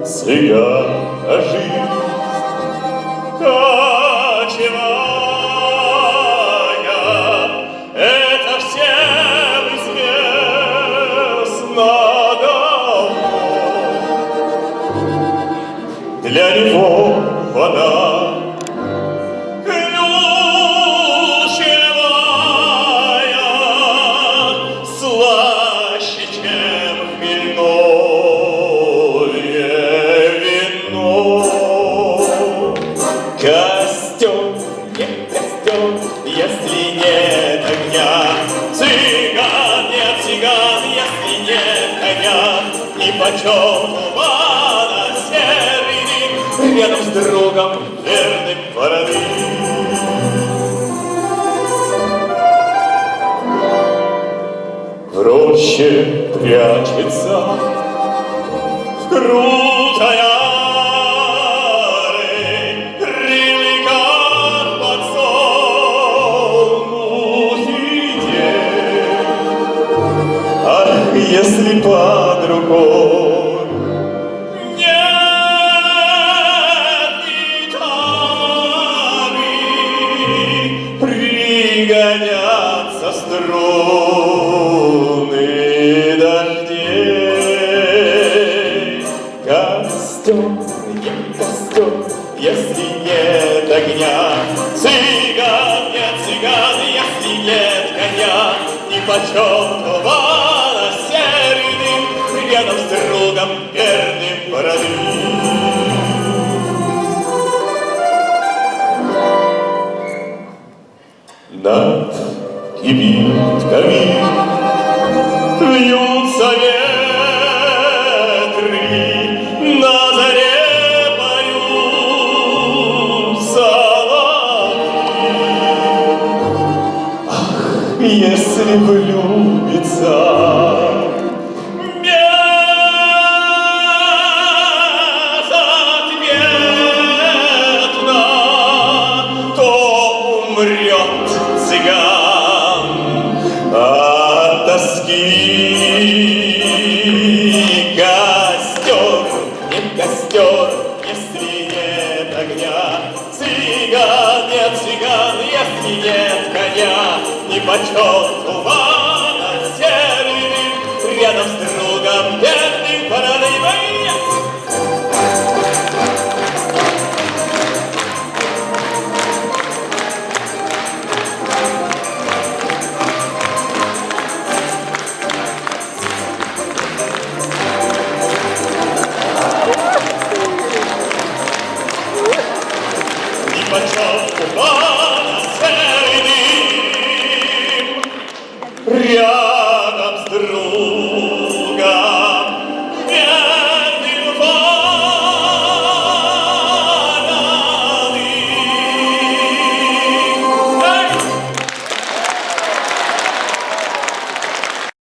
цыгана жизнь кочевая, это всем известно давно. Для него вода ключевая, слаще, чем хмельное вино. Костер не костер, если нет огня. Цыган не цыган, если нет коня. Нипочем тумана серый дым, рядом с другом верным вороны. В роще прячется в крутой ары, крылья как подсолнухи день. Ах, если под рукой нет гитары, пригодятся струны дождей. Костер, не костер, если нет огня. Цыган, не цыган, если нет коня. Нипочем тумана серый дым, рядом с другом верным вороны. Над кибитками вьются ветры, на заре поют соловьи. Ах, если влюбиться безответно, то умрет цыган от тоски. Костер, не костер, если нет огня. Цыган, не цыган, если нет коня. Нипочем тумана серый дым, рядом с другом верным вороны. Нипочем тумана серый дым, рядом